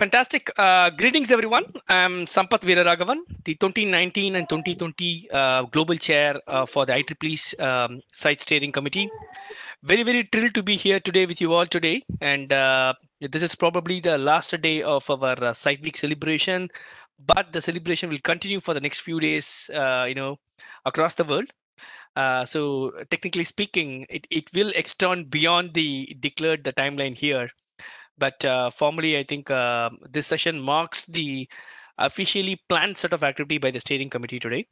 Fantastic. Greetings, everyone. I'm Veeraraghavan, the 2019 and 2020 Global Chair for the IEEE Site Steering Committee. Very, very thrilled to be here today with you all today. And this is probably the last day of our Site Week celebration, but the celebration will continue for the next few days, across the world. So technically speaking, it will extend beyond the declared the timeline here. But formally, I think this session marks the officially planned set of activity by the steering committee today.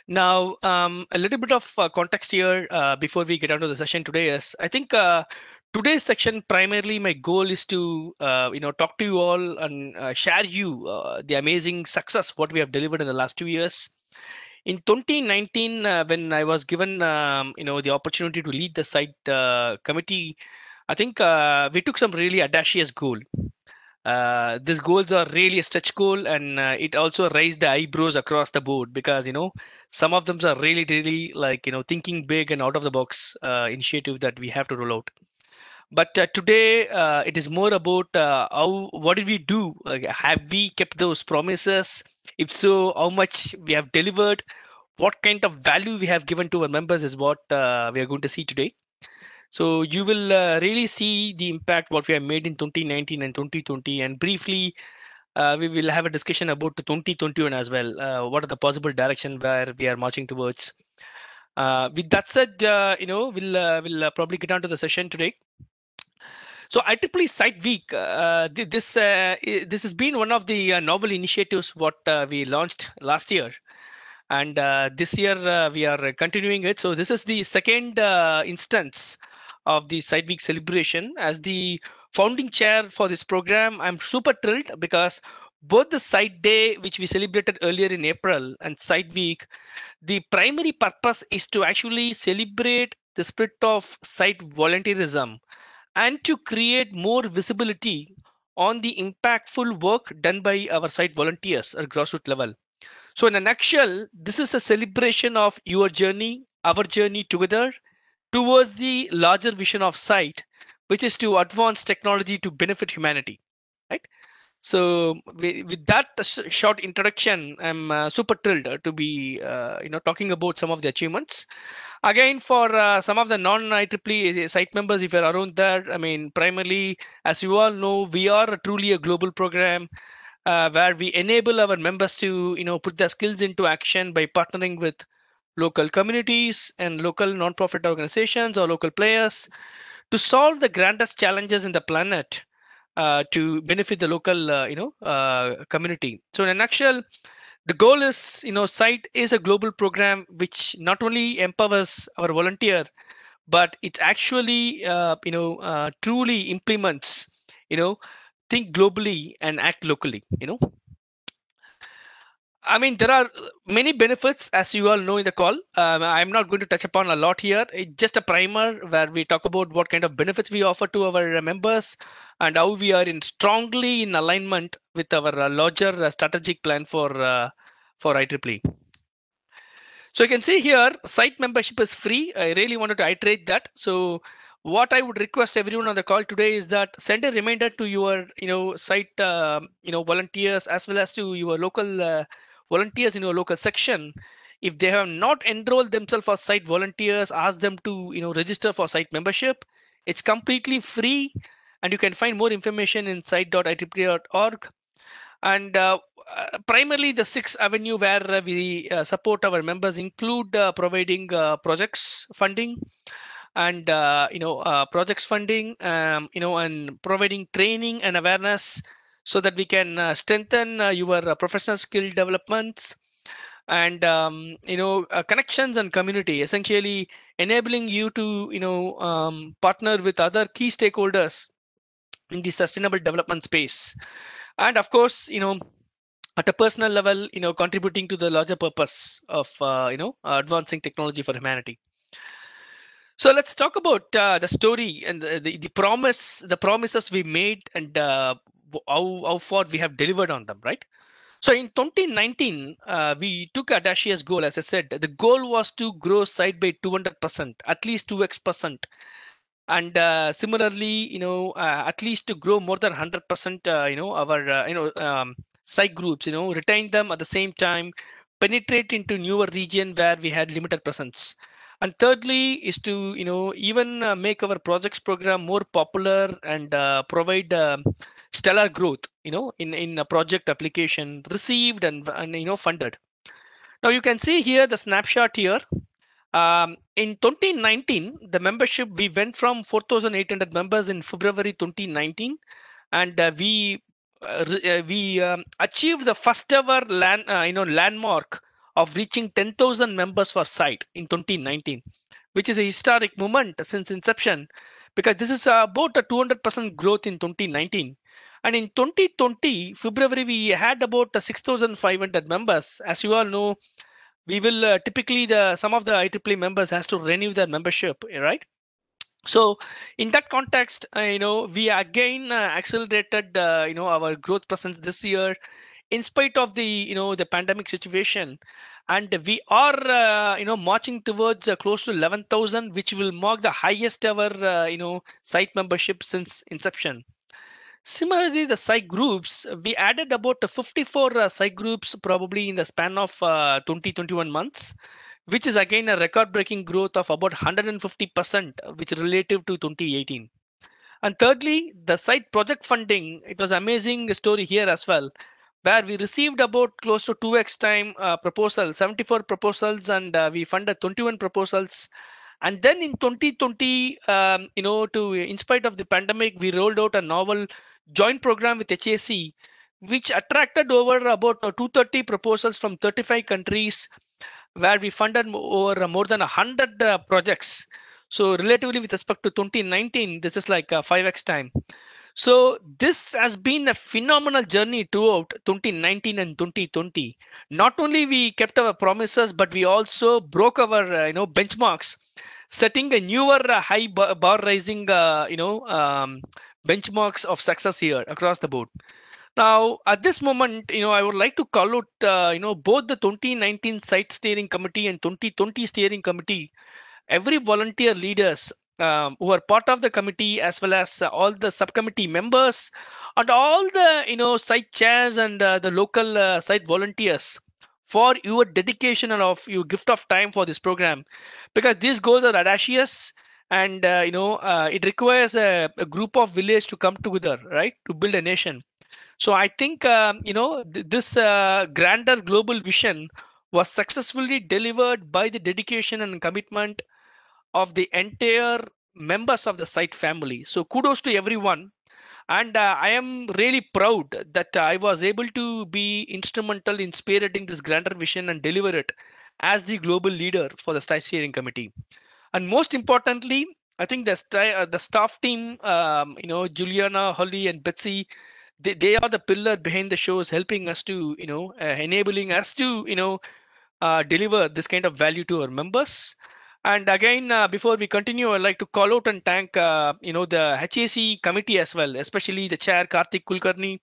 Now, a little bit of context here before we get onto the session today is I think today's section primarily my goal is to talk to you all and share you the amazing success what we have delivered in the last 2 years. In 2019, when I was given the opportunity to lead the site committee, I think we took some really audacious goal. These goals are really a stretch goal, and it also raised the eyebrows across the board because some of them are really, really like thinking big and out of the box initiative that we have to roll out. But today it is more about how what did we do? Like, have we kept those promises? If so, how much we have delivered? What kind of value we have given to our members is what we are going to see today. So you will really see the impact what we have made in 2019 and 2020, and briefly we will have a discussion about the 2021 as well. What are the possible direction where we are marching towards? With that said, we'll probably get on to the session today. So IEEE Site Week, this has been one of the novel initiatives what we launched last year, and this year we are continuing it. So this is the second instance of the Site Week celebration. As the founding chair for this program, I'm super thrilled because both the Site Day, which we celebrated earlier in April, and Site Week, the primary purpose is to actually celebrate the spirit of site volunteerism and to create more visibility on the impactful work done by our site volunteers at grassroots level. So, in a nutshell, this is a celebration of your journey, our journey together towards the larger vision of site, which is to advance technology to benefit humanity. Right. So, with that short introduction, I'm super thrilled to be, talking about some of the achievements. Again, for some of the non-IEEE site members, if you're around there, I mean, primarily, as you all know, we are truly a global program where we enable our members to, put their skills into action by partnering with local communities and local non-profit organizations or local players to solve the grandest challenges in the planet to benefit the local, community. So, in a nutshell, the goal is, site is a global program which not only empowers our volunteer, but it actually truly implements, think globally and act locally. I mean, there are many benefits, as you all know in the call. I'm not going to touch upon a lot here. It's just a primer where we talk about what kind of benefits we offer to our members and how we are in strongly in alignment with our larger strategic plan for IEEE. So you can see here, site membership is free. I really wanted to iterate that. So what I would request everyone on the call today is that send a reminder to your, site, volunteers as well as to your local volunteers in your local section. If they have not enrolled themselves as site volunteers, ask them to, register for site membership. It's completely free, and you can find more information in site.IEEE.org. And primarily the sixth avenue where we support our members include providing projects funding and projects funding, and providing training and awareness so that we can strengthen your professional skill developments and connections and community, essentially enabling you to partner with other key stakeholders in the sustainable development space, and of course at a personal level, contributing to the larger purpose of advancing technology for humanity. So let's talk about the story and the promises we made, and how far we have delivered on them, right? So in 2019, we took a audacious goal. As I said, the goal was to grow site by 200%, at least 2x percent And similarly, at least to grow more than 100%, our site groups, retain them at the same time, penetrate into newer region where we had limited presence. And thirdly is to even make our projects program more popular and provide stellar growth in a project application received and funded. Now you can see here the snapshot here. In 2019, the membership, we went from 4,800 members in February 2019, and we achieved the first ever landmark of reaching 10,000 members for site in 2019, which is a historic moment since inception, because this is about a 200% growth in 2019. And in 2020 February, we had about 6,500 members. As you all know, we will typically the some of the IEEE members has to renew their membership, right? So in that context, we again accelerated our growth presence this year in spite of the the pandemic situation, and we are marching towards close to 11,000, which will mark the highest ever site membership since inception. Similarly, the site groups, we added about 54 site groups probably in the span of 20-21 months, which is again a record-breaking growth of about 150%, which relative to 2018. And thirdly, the site project funding, it was amazing story here as well, where we received about close to 2x time proposal, 74 proposals, and we funded 21 proposals. And then in 2020, to in spite of the pandemic, we rolled out a novel joint program with HAC, which attracted over about 230 proposals from 35 countries, where we funded over more than 100 projects. So relatively with respect to 2019, this is like a 5x time. So this has been a phenomenal journey throughout 2019 and 2020. Not only we kept our promises, but we also broke our benchmarks, setting a newer high bar rising benchmarks of success here across the board. Now, at this moment, I would like to call out, both the 2019 Site Steering Committee and 2020 Steering Committee, every volunteer leaders who are part of the committee, as well as all the subcommittee members and all the site chairs and the local site volunteers, for your dedication and of your gift of time for this program, because these goals are audacious, and it requires a group of village to come together, right, to build a nation. So I think this grander global vision was successfully delivered by the dedication and commitment of the entire members of the site family. So kudos to everyone. And I am really proud that I was able to be instrumental in spearheading this grander vision and deliver it as the global leader for the site steering committee. And most importantly, I think the staff team, Juliana, Holly, and Betsy, they are the pillar behind the shows, helping us to, enabling us to, deliver this kind of value to our members. And again, before we continue, I'd like to call out and thank, the HAC committee as well, especially the chair, Karthik Kulkarni,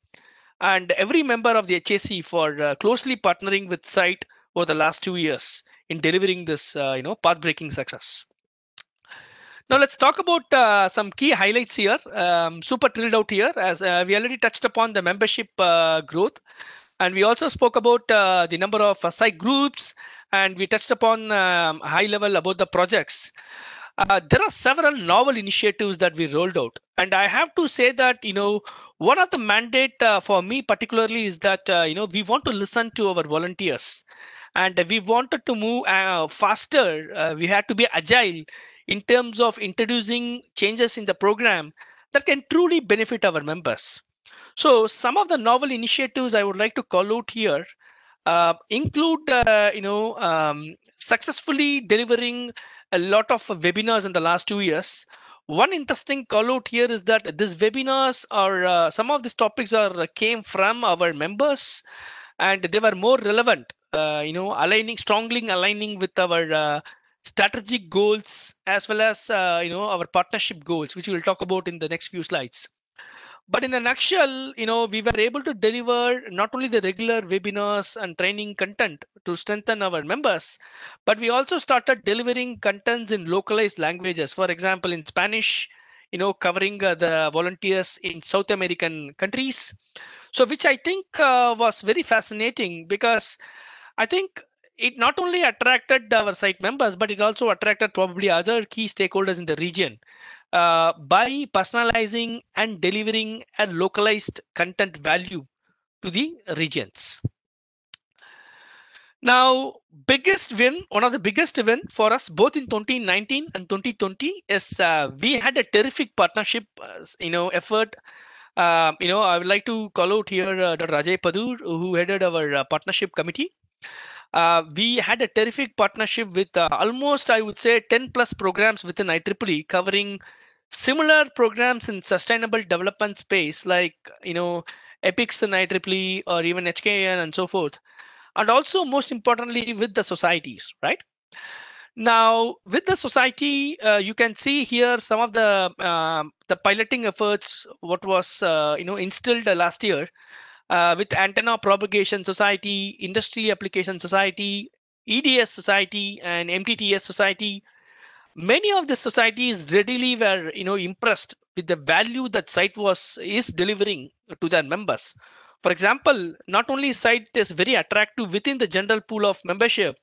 and every member of the HAC for closely partnering with site over the last 2 years in delivering this, path-breaking success. Now let's talk about some key highlights here. Super thrilled out here, as we already touched upon the membership growth, and we also spoke about the number of site groups, and we touched upon high level about the projects. There are several novel initiatives that we rolled out, and I have to say that one of the mandate for me particularly is that we want to listen to our volunteers, and we wanted to move faster. We had to be agile in terms of introducing changes in the program that can truly benefit our members. So some of the novel initiatives I would like to call out here include successfully delivering a lot of webinars in the last 2 years. One interesting call out here is that these webinars are some of these topics are came from our members, and they were more relevant, strongly aligning with our strategic goals, as well as our partnership goals, which we'll talk about in the next few slides. But in a nutshell, we were able to deliver not only the regular webinars and training content to strengthen our members, but we also started delivering contents in localized languages. For example, in Spanish, covering the volunteers in South American countries. So, which I think was very fascinating, because I think it not only attracted our site members, but it also attracted probably other key stakeholders in the region by personalizing and delivering a localized content value to the regions. Now, biggest win, one of the biggest win for us both in 2019 and 2020 is we had a terrific partnership, effort. I would like to call out here Dr. Rajay Padur, who headed our partnership committee. We had a terrific partnership with almost, I would say, 10 plus programs within IEEE, covering similar programs in sustainable development space, like EPICS in IEEE or even HKN and so forth. And also, most importantly, with the societies, right? Now, with the society, you can see here some of the piloting efforts, what was instilled last year with Antenna Propagation Society, Industry Application Society, EDS Society, and MTTS Society. Many of the societies readily were impressed with the value that site is delivering to their members. For example, not only site is very attractive within the general pool of membership,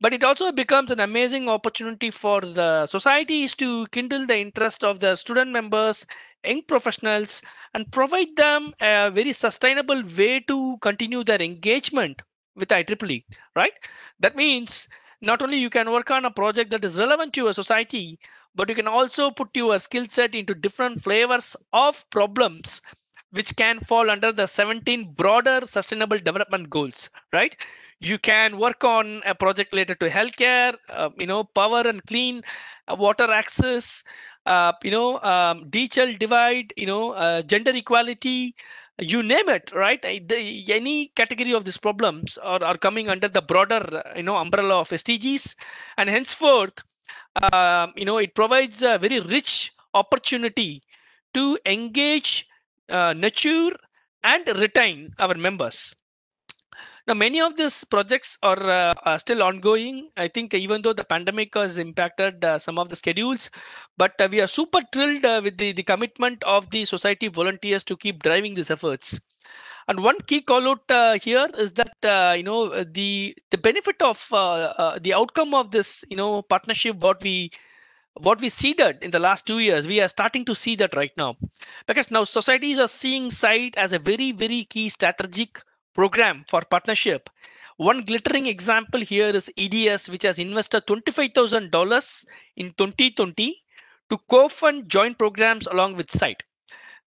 but it also becomes an amazing opportunity for the societies to kindle the interest of the student members, young professionals, and provide them a very sustainable way to continue their engagement with IEEE, right? That means not only you can work on a project that is relevant to your society, but you can also put your skill set into different flavors of problems which can fall under the 17 broader sustainable development goals, right? You can work on a project related to healthcare, power and clean water access, digital divide, gender equality, you name it, right? Any category of these problems are coming under the broader, umbrella of SDGs, and henceforth, it provides a very rich opportunity to engage, nurture, and retain our members. Now, many of these projects are still ongoing. I think even though the pandemic has impacted some of the schedules, but we are super thrilled with the commitment of the society volunteers to keep driving these efforts. And one key call out here is that the benefit of the outcome of this partnership, what we seeded in the last 2 years, we are starting to see that right now, because now societies are seeing SIGHT as a very, very key strategic program for partnership. One glittering example here is EDS, which has invested $25,000 in 2020 to co-fund joint programs along with SIGHT.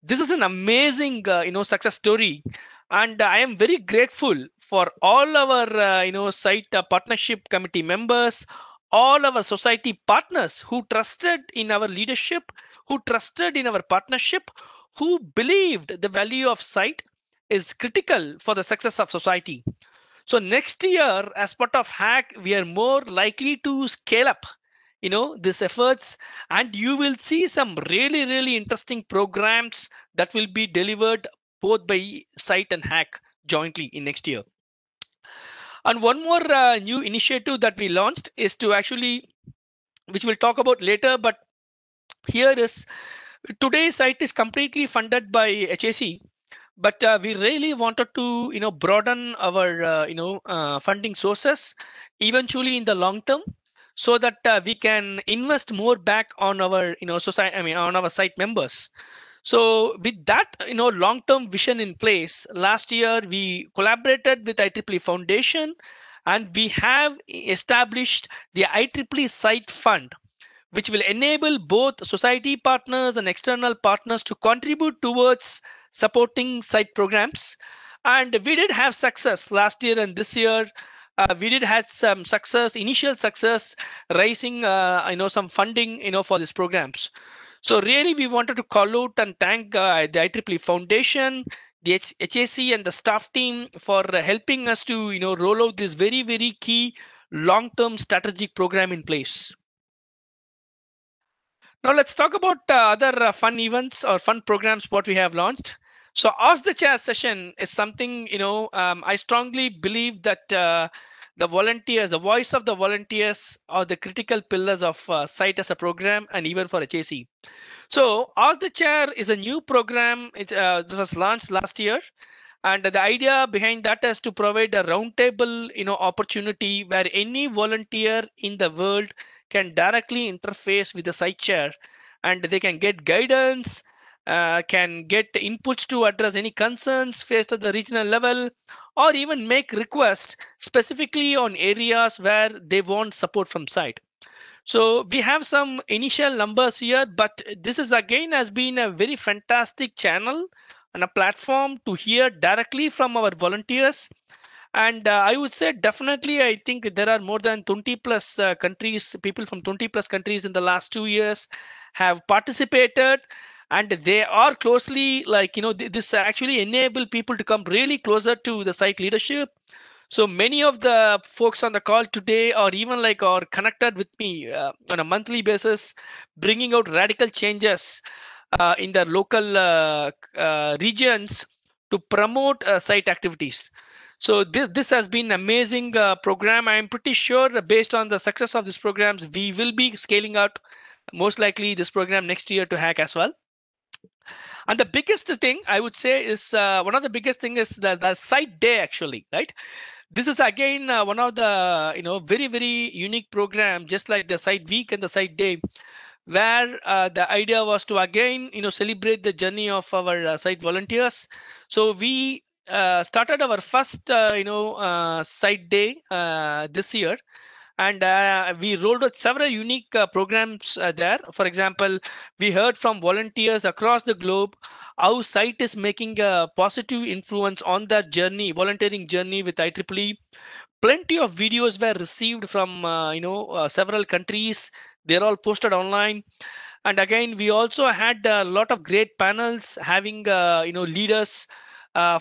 This is an amazing success story, and I am very grateful for all our SIGHT partnership committee members, all our society partners who trusted in our leadership, who trusted in our partnership, who believed the value of SIGHT is critical for the success of society. So next year, as part of HAC, we are more likely to scale up these efforts, and you will see some really, really interesting programs that will be delivered both by SIGHT and HAC jointly in next year. And one more new initiative that we launched is to actually, which we'll talk about later, but here is today's SIGHT is completely funded by HAC, but we really wanted to broaden our funding sources eventually in the long term, so that we can invest more back on our society, on our site members. So with that long-term vision in place, last year we collaborated with IEEE Foundation, and we have established the IEEE Site Fund, which will enable both society partners and external partners to contribute towards supporting site programs. And we did have success last year and this year. We did have some success, initial success, raising some funding for these programs. So really, we wanted to call out and thank the IEEE Foundation, the HAC, and the staff team for helping us to roll out this very, very key long-term strategic program in place. Now let's talk about other fun events or fun programs what we have launched. So Ask the Chair session is something, I strongly believe that the volunteers, the voice of the volunteers are the critical pillars of SIGHT as a program and even for HAC. So Ask the Chair is a new program. It was launched last year, and the idea behind that is to provide a roundtable, opportunity where any volunteer in the world can directly interface with the site chair, and they can get guidance, can get inputs to address any concerns faced at the regional level, or even make requests specifically on areas where they want support from site. So we have some initial numbers here, but this is again has been a very fantastic channel and a platform to hear directly from our volunteers. And I would say definitely, I think there are more than 20 plus countries, people from 20 plus countries in the last 2 years have participated. And they are closely like, this actually enable people to come really closer to the site leadership. So many of the folks on the call today are even like are connected with me on a monthly basis, bringing out radical changes in their local regions to promote site activities. So this has been an amazing program. I am pretty sure based on the success of these programs, we will be scaling out most likely this program next year to HAC as well. And the biggest thing I would say is one of the biggest thing is the site day actually, right? This is again one of the very very unique program, just like the site week and the site day, where the idea was to again celebrate the journey of our site volunteers. So we started our first site day this year, and we rolled out several unique programs there. For example, we heard from volunteers across the globe how site is making a positive influence on their journey, volunteering journey with IEEE. Plenty of videos were received from several countries. They're all posted online. And again, we also had a lot of great panels having leaders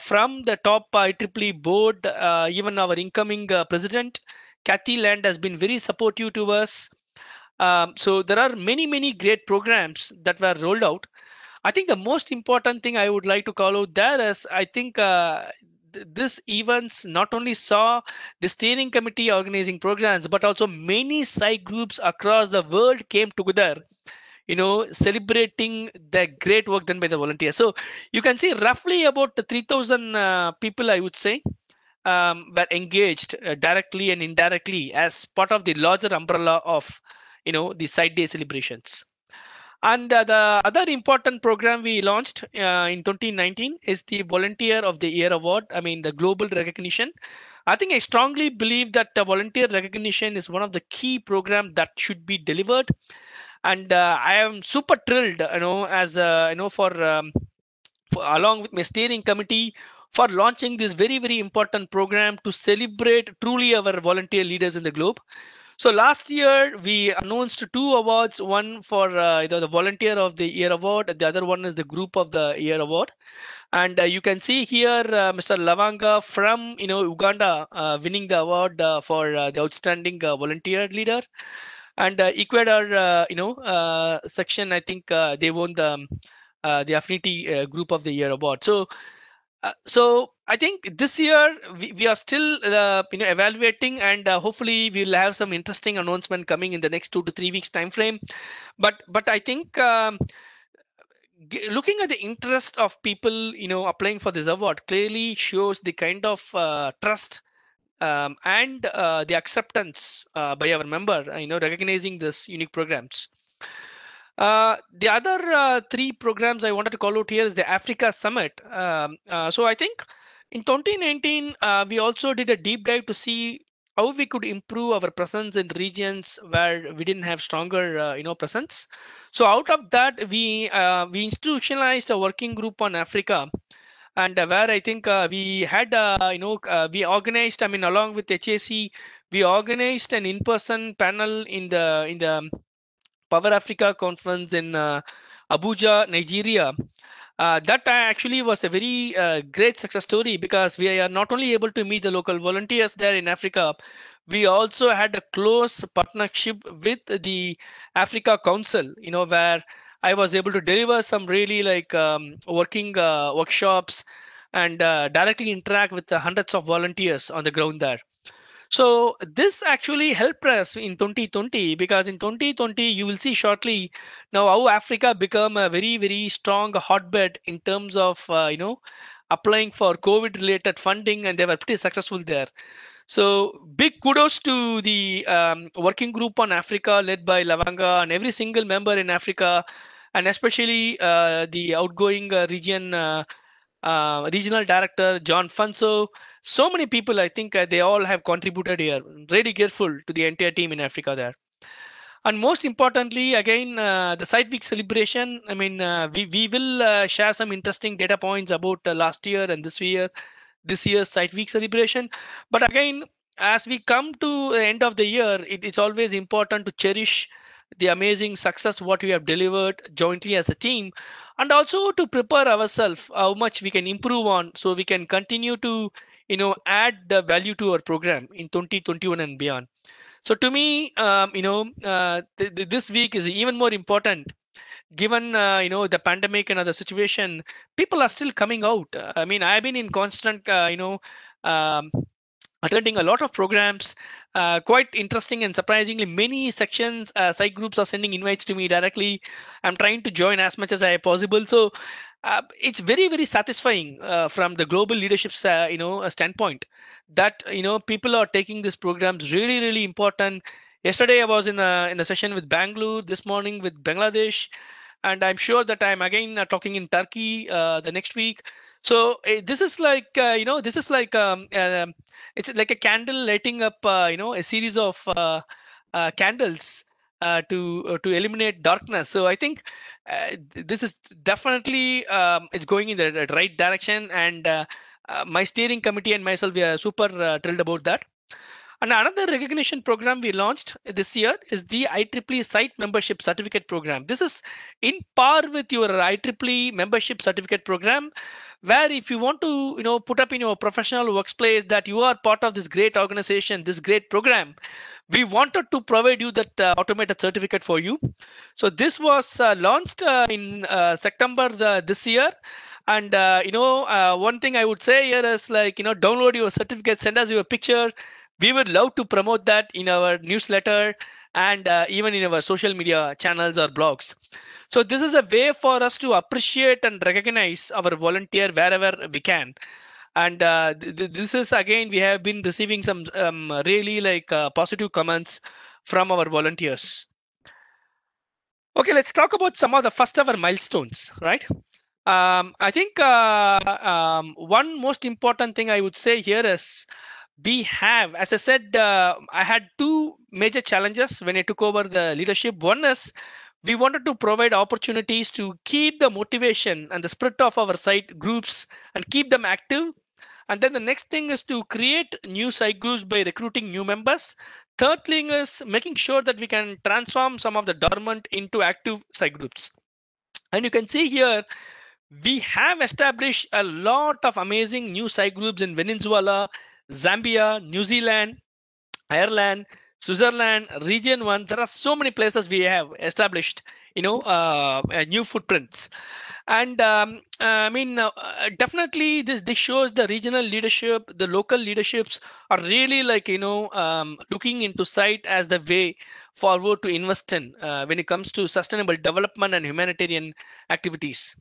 from the top IEEE board. Even our incoming president Kathy Land has been very supportive to us. So there are many great programs that were rolled out. I think the most important thing I would like to call out there is I think this events not only saw the steering committee organizing programs, but also many site groups across the world came together, celebrating the great work done by the volunteers. So you can see roughly about 3,000 people, I would say, were engaged directly and indirectly as part of the larger umbrella of the site day celebrations. And the other important program we launched in 2019 is the Volunteer of the Year Award. I mean, the global recognition. I think I strongly believe that volunteer recognition is one of the key programs that should be delivered. And I am super thrilled, as for along with my steering committee for launching this very very important program to celebrate truly our volunteer leaders in the globe. So last year we announced two awards, one for the volunteer of the year award, the other one is the group of the year award. And you can see here Mr. Lavanga from Uganda winning the award for the outstanding volunteer leader. And Ecuador section, I think they won the affinity group of the year award. So I think this year we are still evaluating, and hopefully we'll have some interesting announcement coming in the next 2 to 3 weeks time frame. But I think looking at the interest of people applying for this award clearly shows the kind of trust and the acceptance by our member, recognizing this unique programs. The other three programs I wanted to call out here is the Africa Summit. So I think in 2019, we also did a deep dive to see how we could improve our presence in regions where we didn't have stronger, presence. So out of that, we institutionalized a working group on Africa, and where I think we had, we organized. I mean, along with HAC, we organized an in-person panel in the Power Africa conference in Abuja, Nigeria. That actually was a very great success story, because we are not only able to meet the local volunteers there in Africa, we also had a close partnership with the Africa Council, where I was able to deliver some really like working workshops and directly interact with the hundreds of volunteers on the ground there. So this actually helped us in 2020, because in 2020 you will see shortly now how Africa become a very very strong hotbed in terms of applying for COVID related funding, and they were pretty successful there. So big kudos to the working group on Africa led by Lavanga and every single member in Africa, and especially the outgoing regional director John Funso. So many people, I think they all have contributed here. Really grateful to the entire team in Africa there. And most importantly, again, the Site Week celebration. I mean, we will share some interesting data points about last year and this year's Site Week celebration. But again, as we come to the end of the year, it's always important to cherish the amazing success what we have delivered jointly as a team, and also to prepare ourselves how much we can improve on, so we can continue to add the value to our program in 2021 and beyond. So to me, this week is even more important, given the pandemic and other situation. People are still coming out. I mean, I've been in constant um, attending a lot of programs, quite interesting and surprisingly many sections, site groups are sending invites to me directly. I'm trying to join as much as I possible. So it's very very satisfying from the global leadership's standpoint, that people are taking these programs really really important. Yesterday I was in a session with Bangalore, this morning with Bangladesh, and I'm sure that I'm again talking in Turkey the next week. So this is like this is like it's like a candle lighting up a series of candles to eliminate darkness. So I think this is definitely it's going in the right direction, and my steering committee and myself, we are super thrilled about that. And another recognition program we launched this year is the IEEE Site Membership Certificate Program. This is in par with your IEEE Membership Certificate Program, where if you want to, put up in your professional workplace that you are part of this great organization, this great program, we wanted to provide you that automated certificate for you. So this was launched in September this year. And one thing I would say here is, like, download your certificate, send us your picture. We would love to promote that in our newsletter and even in our social media channels or blogs. So this is a way for us to appreciate and recognize our volunteer wherever we can. And this is, again, we have been receiving some really like positive comments from our volunteers. Okay, let's talk about some of the first ever milestones, right? I think one most important thing I would say here is, we have, as I said, I had two major challenges when I took over the leadership. One is, we wanted to provide opportunities to keep the motivation and the spirit of our site groups and keep them active. And then the next thing is to create new site groups by recruiting new members. Third thing is making sure that we can transform some of the dormant into active site groups. And you can see here, we have established a lot of amazing new site groups in Venezuela, Zambia, New Zealand, Ireland, Switzerland, Region 1. There are so many places we have established, new footprints. And I mean, definitely this shows the regional leadership, the local leaderships are really like, looking into site as the way forward to invest in when it comes to sustainable development and humanitarian activities.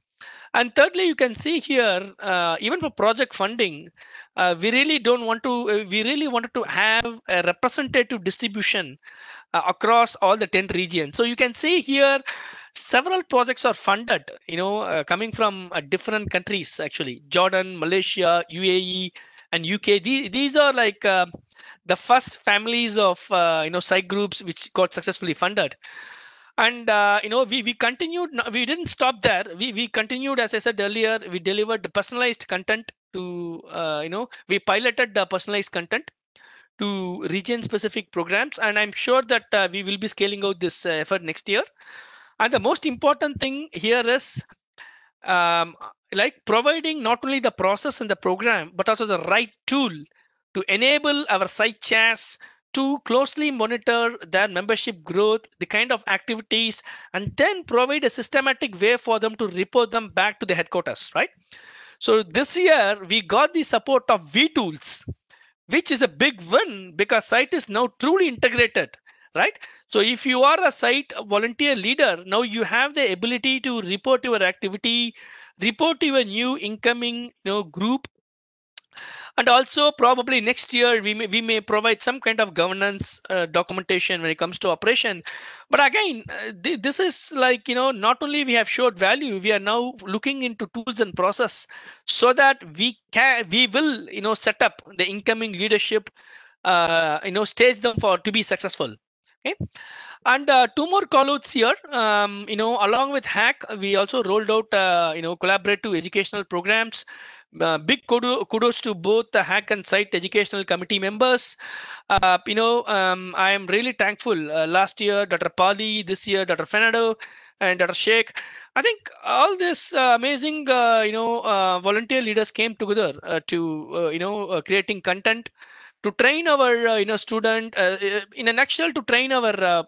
And thirdly, you can see here, even for project funding, we really don't want to. We really wanted to have a representative distribution across all the 10 regions. So you can see here, several projects are funded, coming from different countries, actually: Jordan, Malaysia, UAE, and UK. These are like the first families of site groups which got successfully funded. And we continued. We didn't stop there. We continued, as I said earlier. We delivered the personalized content to we piloted the personalized content to region specific programs, and I'm sure that we will be scaling out this effort next year. And the most important thing here is, like providing not only the process and the program, but also the right tool to enable our site chairs to closely monitor their membership growth, the kind of activities, and then provide a systematic way for them to report them back to the headquarters, right? So this year we got the support of vTools, which is a big win because site is now truly integrated, right? So if you are a site volunteer leader, now you have the ability to report your activity, report your new incoming group, and also probably next year we may provide some kind of governance documentation when it comes to operation. But again, this is like not only we have showed value, we are now looking into tools and process so that we will set up the incoming leadership, stage them for to be successful. Okay. And two more callouts here. Along with HAC, we also rolled out collaborative educational programs. Big kudos to both the HAC and SIGHT educational committee members. I am really thankful. Last year, Dr. Pali, this year, Dr. Fernando, and Dr. Sheikh. I think all this amazing, volunteer leaders came together to, creating content to train our, student. In a nutshell, to train our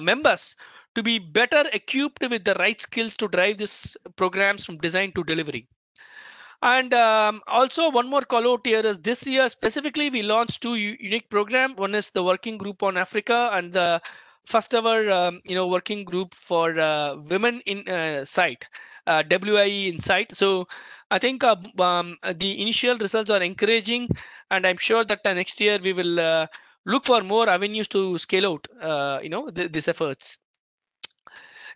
members to be better equipped with the right skills to drive these programs from design to delivery. And also one more call out here is this year specifically we launched two unique programs. One is the working group on Africa and the first ever working group for women in site, WIE in site. So I think the initial results are encouraging, and I'm sure that next year we will look for more avenues to scale out these efforts.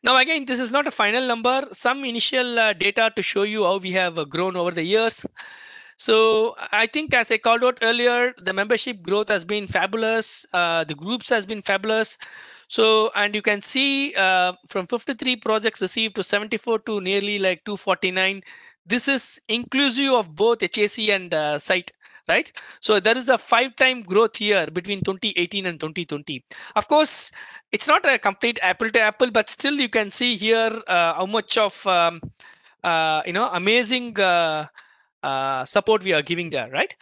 Now, again, this is not a final number. Some initial data to show you how we have grown over the years. So I think, as I called out earlier, the membership growth has been fabulous. The groups has been fabulous. So, and you can see from 53 projects received to 74 to nearly like 249. This is inclusive of both HAC and SIGHT, right? So there is a 5-time growth here between 2018 and 2020. Of course, it's not a complete apple to apple, but still you can see here how much of amazing support we are giving there, right?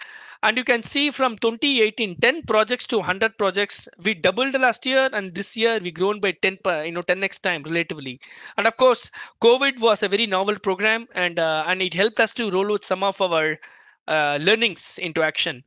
And you can see from 2018, 10 projects to 100 projects, we doubled last year, and this year we grown by 10x time relatively. And of course, COVID was a very novel program, and it helped us to roll out some of our learnings into action.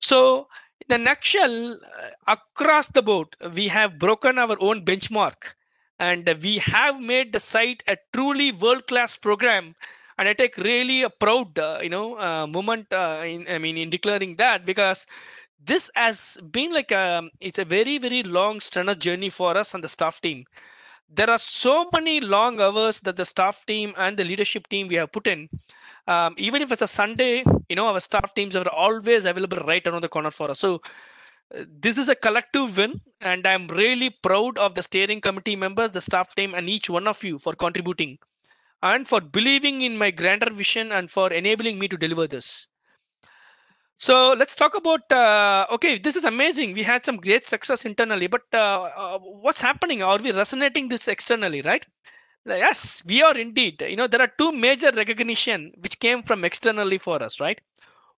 So in a nutshell, across the board, we have broken our own benchmark, and we have made the site a truly world-class program. And I take really a proud, moment in declaring that, because this has been like it's a very, very long strenuous journey for us and the staff team. There are so many long hours that the staff team and the leadership team we have put in. Even if it's a Sunday, our staff teams are always available right around the corner for us. So this is a collective win, and I'm really proud of the steering committee members, the staff team, and each one of you for contributing and for believing in my grander vision and for enabling me to deliver this. So let's talk about, okay, this is amazing. We had some great success internally, but what's happening? Are we resonating this externally, right? Yes, we are indeed. There are two major recognition which came from externally for us, right?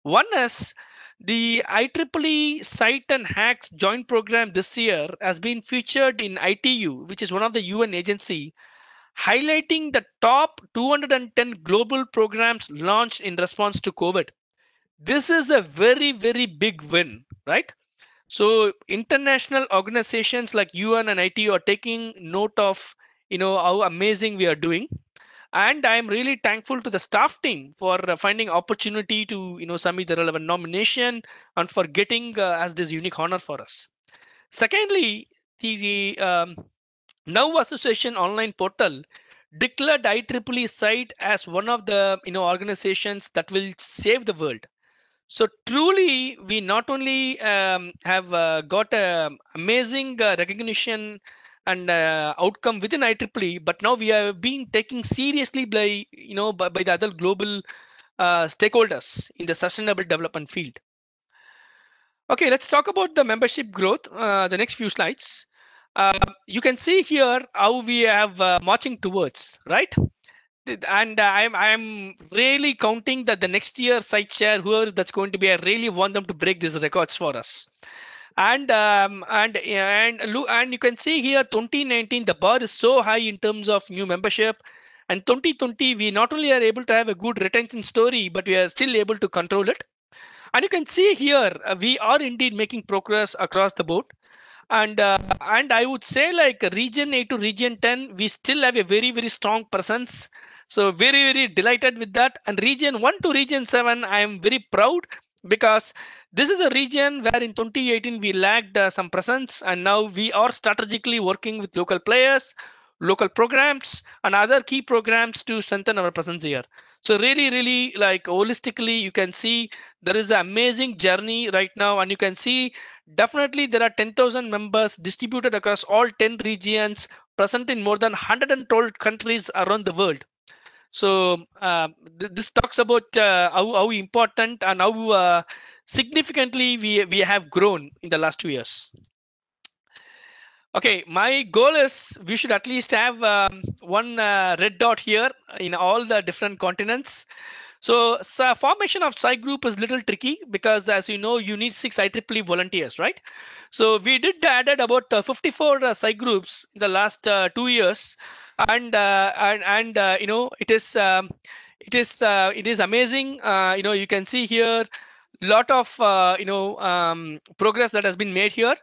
One is the IEEE SIGHT and HAC's joint program this year has been featured in ITU, which is one of the UN agency, highlighting the top 210 global programs launched in response to COVID. This is a very, very big win, right? So international organizations like UN and ITU are taking note of how amazing we are doing. And I'm really thankful to the staff team for finding opportunity to submit the relevant nomination and for getting as this unique honor for us. Secondly, the Now Association online portal declared IEEE SIGHT as one of the organizations that will save the world. So truly, we not only have got amazing recognition and outcome within IEEE, but now we are being taken seriously by by the other global stakeholders in the sustainable development field. Okay, let's talk about the membership growth. The next few slides. You can see here how we have marching towards, right? and I'm really counting that the next year site chair, whoever that's going to be, I really want them to break these records for us. And you can see here 2019 the bar is so high in terms of new membership, and 2020 we not only are able to have a good retention story, but we are still able to control it. And you can see here we are indeed making progress across the board. And I would say, like region 8 to region 10, we still have a very strong presence. So very delighted with that. And region 1 to region 7, I am very proud, because this is a region where in 2018 we lacked some presence, and now we are strategically working with local players, local programs, and other key programs to strengthen our presence here. So really like holistically, you can see there is an amazing journey right now, and you can see definitely there are 10,000 members distributed across all 10 regions, present in more than 112 countries around the world. So this talks about how important and how significantly we have grown in the last 2 years. Okay, my goal is we should at least have one red dot here in all the different continents. So formation of site group is a little tricky, because as you know, you need 6 IEEE volunteers, right? So we did added about 54 site groups in the last 2 years, and you know, it is amazing. You know, you can see here lot of progress that has been made here.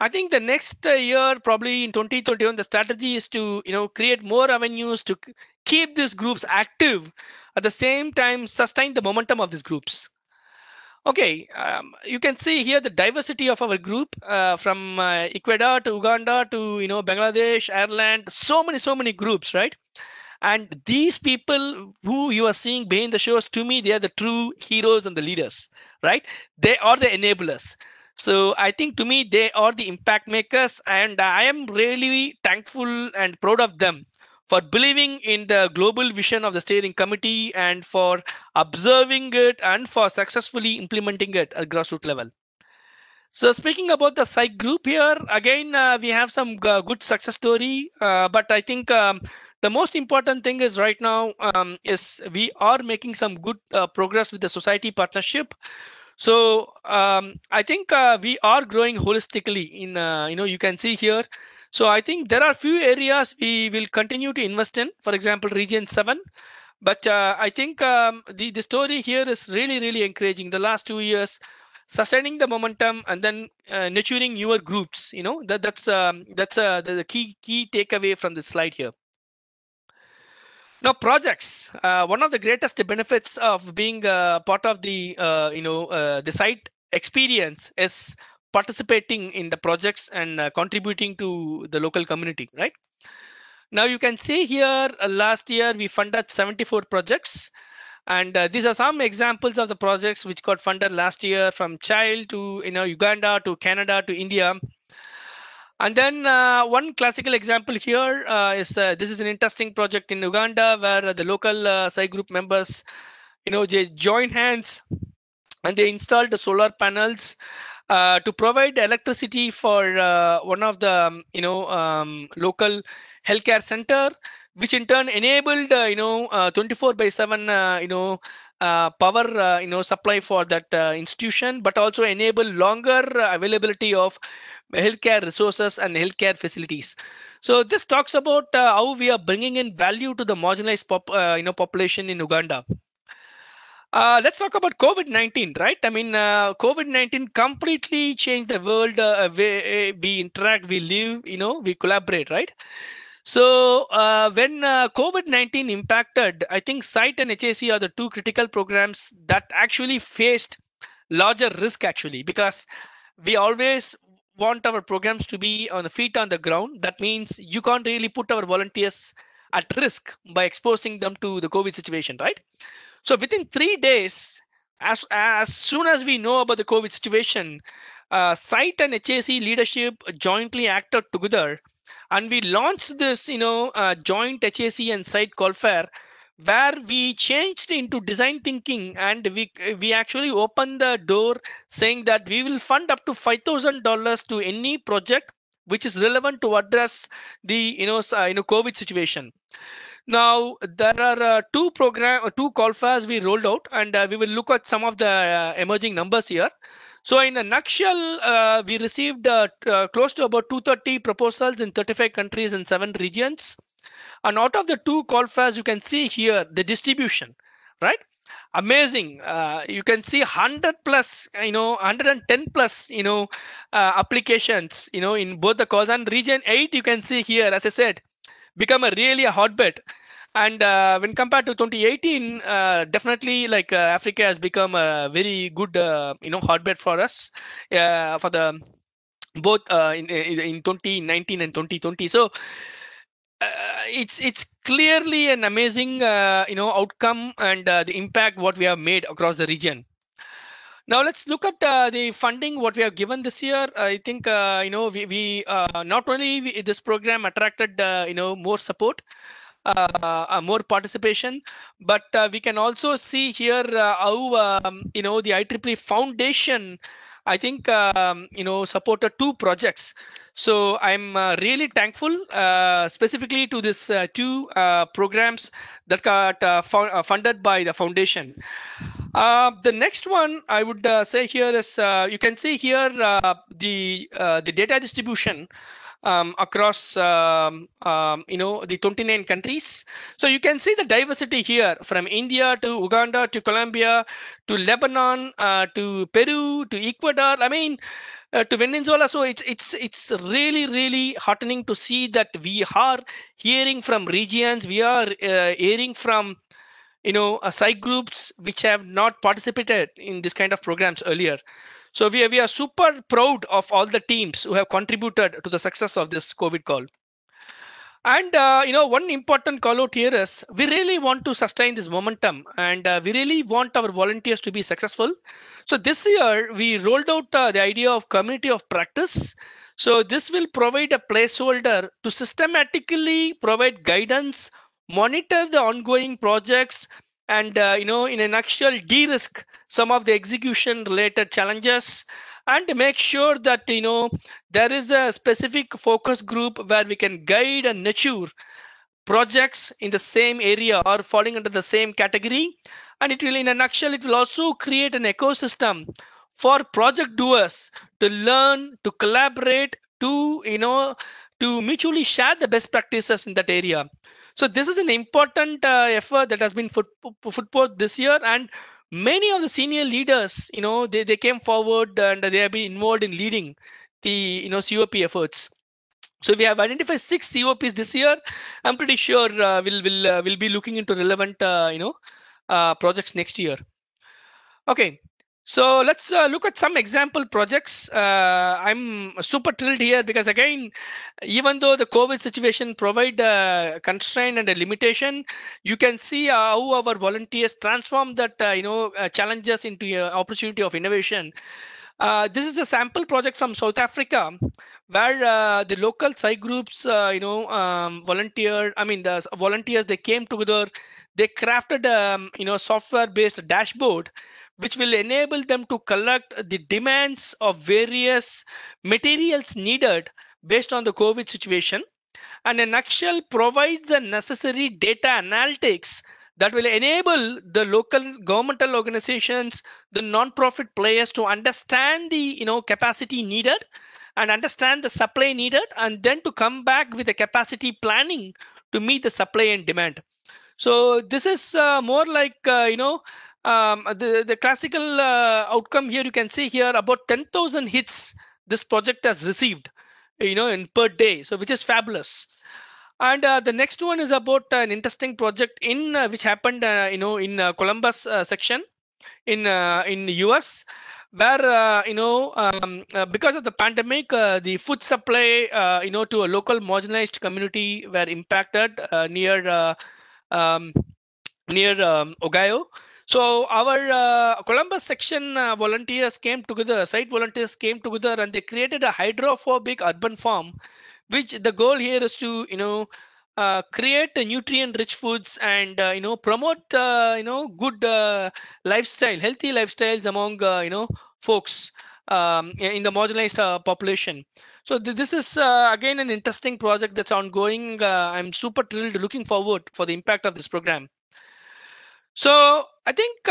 I think the next year, probably in 2021, the strategy is to create more avenues to keep these groups active, at the same time sustain the momentum of these groups. Okay, you can see here the diversity of our group, from Ecuador to Uganda to Bangladesh, Ireland, so many groups, right? And these people who you are seeing behind the shows, to me, they are the true heroes and the leaders, right? They are the enablers. So I think, to me, they are the impact makers, and I am really thankful and proud of them for believing in the global vision of the steering committee, and for observing it, and for successfully implementing it at grassroots level. So speaking about the psych group here, again, we have some good success story, but I think the most important thing is right now is we are making some good progress with the society partnership. So I think we are growing holistically in, you can see here. So I think there are few areas we will continue to invest in, for example, region 7. But I think the story here is really encouraging. The last 2 years, sustaining the momentum, and then nurturing newer groups. That's the key takeaway from this slide here. Now, projects. One of the greatest benefits of being part of the site experience is participating in the projects and contributing to the local community, right? Now you can see here, last year we funded 74 projects, and these are some examples of the projects which got funded last year, from child to Uganda to Canada to India. And then one classical example here is this is an interesting project in Uganda, where the local site group members, they join hands and they installed the solar panels to provide electricity for one of the local healthcare center, which in turn enabled 24/7 power supply for that institution, but also enable longer availability of healthcare resources and healthcare facilities. So this talks about how we are bringing in value to the marginalized population in Uganda. Let's talk about COVID-19, right? I mean, COVID-19 completely changed the world, way we interact, we live, we collaborate, right? So when COVID-19 impacted, I think SIGHT and HAC are the two critical programs that actually faced larger risk, actually, because we always want our programs to be on the feet on the ground. That means you can't really put our volunteers at risk by exposing them to the COVID situation, right? So within 3 days, as soon as we know about the COVID situation, SIGHT and HAC leadership jointly acted together, and we launched this, joint HAC and SIGHT call fair, where we changed into design thinking, and we actually opened the door, saying that we will fund up to $5,000 to any project which is relevant to address the COVID situation. Now there are two qualifiers we rolled out, and we will look at some of the emerging numbers here. So in a nutshell, we received close to about 230 proposals in 35 countries and 7 regions. And out of the two qualifiers, you can see here the distribution, right? Amazing. You can see 100 plus, 110 plus, applications, in both the calls. And region 8, you can see here, as I said, become a really a hotbed. And when compared to 2018, definitely like Africa has become a very good, hotbed for us, for the both in 2019 and 2020. So it's clearly an amazing outcome, and the impact what we have made across the region. Now let's look at the funding what we have given this year. I think we not only this program attracted more support, more participation, but we can also see here how the IEEE Foundation, I think supported 2 projects. So I'm really thankful specifically to this 2 programs that got funded by the foundation. The next one I would say here is you can see here the data distribution across the 29 countries. So you can see the diversity here, from India to Uganda to Colombia to Lebanon to Peru to Ecuador. I mean, to Venezuela. So it's really heartening to see that we are hearing from regions, we are hearing from site groups which have not participated in this kind of programs earlier. So we are super proud of all the teams who have contributed to the success of this COVID call. And one important call out here is we really want to sustain this momentum, and we really want our volunteers to be successful. So this year we rolled out the idea of community of practice. So this will provide a placeholder to systematically provide guidance, monitor the ongoing projects, and in a nutshell, de-risk some of the execution related challenges, and make sure that there is a specific focus group where we can guide and nurture projects in the same area or falling under the same category. And it will, in a nutshell, it will also create an ecosystem for project doers to learn, to collaborate, to mutually share the best practices in that area. So this is an important effort that has been put forth this year, and many of the senior leaders, they came forward and they have been involved in leading the COP efforts. So we have identified 6 COPs this year. I'm pretty sure we'll be looking into relevant projects next year. Okay, so let's look at some example projects. I'm super thrilled here because, again, even though the COVID situation provide a constraint and a limitation, you can see how our volunteers transform that challenges into an opportunity of innovation. This is a sample project from South Africa, where the local site groups, volunteer. I mean, the volunteers, they came together. They crafted software-based dashboard, which will enable them to collect the demands of various materials needed based on the COVID situation. And in nutshell, provides the necessary data analytics that will enable the local governmental organizations, the non-profit players, to understand the capacity needed and understand the supply needed, and then to come back with a capacity planning to meet the supply and demand. So this is more like the classical outcome here. You can see here about 10,000 hits this project has received, in per day. So which is fabulous. And the next one is about an interesting project in which happened, in Columbus section in the US, where because of the pandemic, the food supply to a local marginalized community were impacted near Ohio. So our Columbus section volunteers came together, site volunteers came together, and they created a hydrophobic urban farm, which the goal here is to create nutrient-rich foods and promote good lifestyle, healthy lifestyles among folks. in the marginalized population. So this is again an interesting project that's ongoing. I'm super thrilled, looking forward for the impact of this program. So I think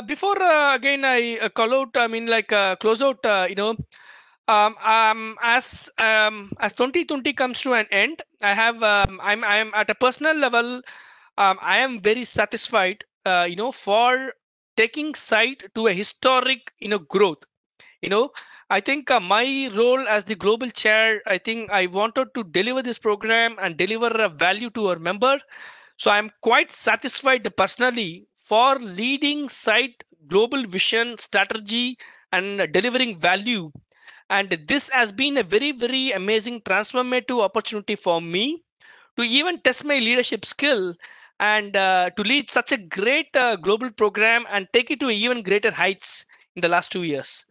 before again I call out, I mean like close out, as 2020 comes to an end, I have I'm at a personal level, I am very satisfied, for taking sight to a historic, growth. I think my role as the global chair, I think I wanted to deliver this program and deliver a value to our member. So I'm quite satisfied personally for leading site global vision strategy and delivering value. And this has been a very, very amazing transformative opportunity for me to even test my leadership skill and to lead such a great global program and take it to even greater heights in the last 2 years.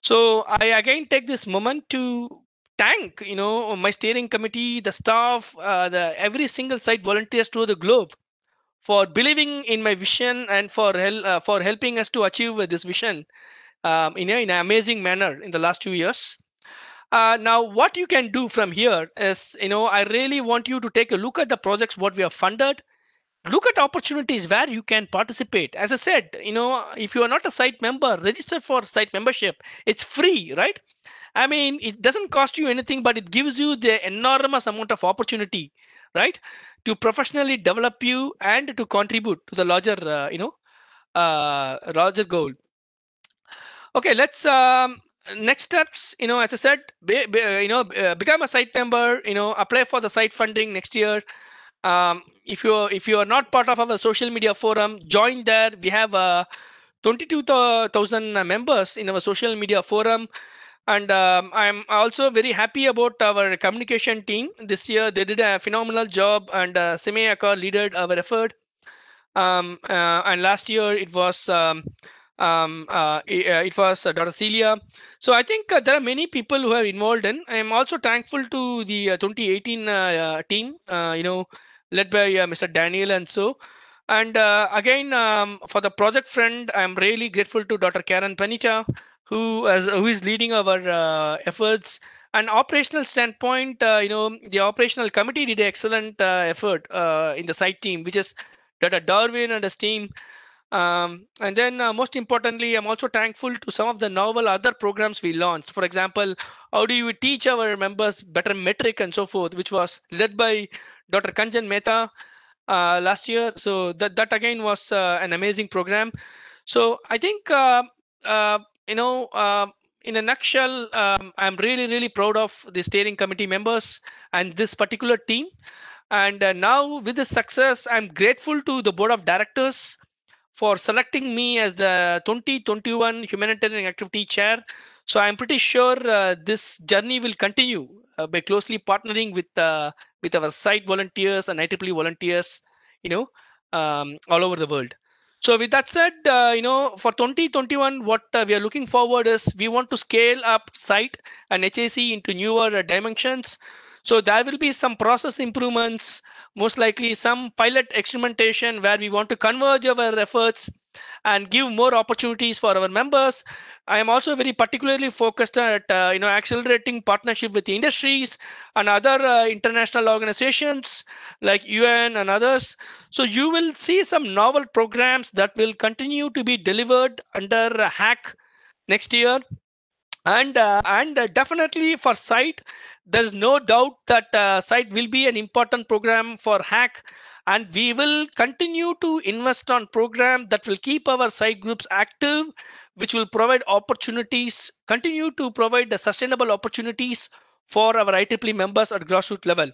So I again take this moment to thank, my steering committee, the staff, the every single site volunteers through the globe for believing in my vision and for helping us to achieve this vision, in an amazing manner in the last 2 years. Now, what you can do from here is, I really want you to take a look at the projects what we have funded. Look at opportunities where you can participate. As I said, if you are not a site member, register for site membership. It's free, right? I mean, it doesn't cost you anything, but it gives you the enormous amount of opportunity, right, to professionally develop you and to contribute to the larger, larger goal. Okay, let's next steps. As I said, become a site member. Apply for the site funding next year. If you are not part of our social media forum, join there. We have 22,000 members in our social media forum. And I'm also very happy about our communication team this year. They did a phenomenal job, and Sime Akar led our effort. And last year it was Dr. Celia. So I think there are many people who are involved in. I am also thankful to the 2018 team, led by Mr. Daniel and so. And again, for the project front, I'm really grateful to Dr. Karen Panita, who is leading our efforts. An operational standpoint, the operational committee did an excellent effort in the site team, which is Dr. Darwin and his team. And then most importantly, I'm also thankful to some of the novel other programs we launched. For example, how do you teach our members better metric and so forth, which was led by Dr. Kanjan Mehta last year. So that again was an amazing program. So I think, in a nutshell, I'm really, really proud of the steering committee members and this particular team. And now with this success, I'm grateful to the board of directors for selecting me as the 2021 humanitarian activity chair. So I'm pretty sure this journey will continue by closely partnering with our site volunteers and IEEE volunteers, all over the world. So with that said, for 2021, what we are looking forward is we want to scale up site and HAC into newer dimensions. So there will be some process improvements, most likely some pilot experimentation where we want to converge our efforts and give more opportunities for our members. I am also very particularly focused at accelerating partnership with industries and other international organizations like UN and others. So you will see some novel programs that will continue to be delivered under HAC next year. And definitely for site, there's no doubt that site will be an important program for HAC, and we will continue to invest on program that will keep our site groups active, which will provide opportunities, continue to provide the sustainable opportunities for our IEEE members at grassroots level.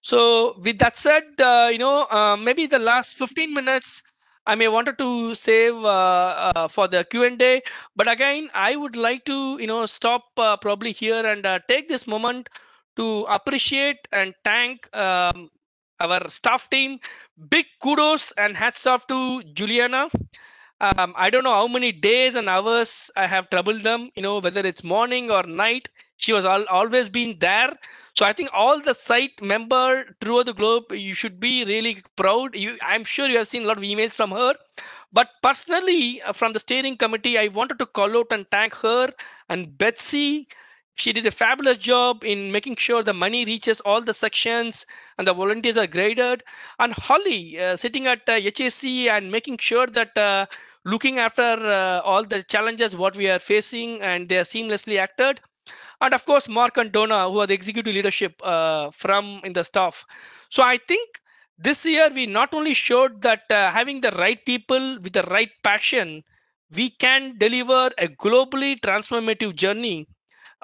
So with that said, maybe the last 15 minutes I may wanted to save for the Q&A, but again, I would like to stop probably here and take this moment to appreciate and thank our staff team. Big kudos and hats off to Juliana. I don't know how many days and hours I have troubled them, whether it's morning or night. She was always been there. So I think all the site member throughout the globe, you should be really proud. I'm sure you have seen a lot of emails from her, But personally, from the steering committee, I wanted to call out and thank her and Betsy. She did a fabulous job in making sure the money reaches all the sections and the volunteers are graded. And Holly, sitting at HAC and making sure that looking after all the challenges what we are facing, and they are seamlessly acted. And of course, Mark and Donna, who are the executive leadership from in the staff. So I think this year we not only showed that having the right people with the right passion, we can deliver a globally transformative journey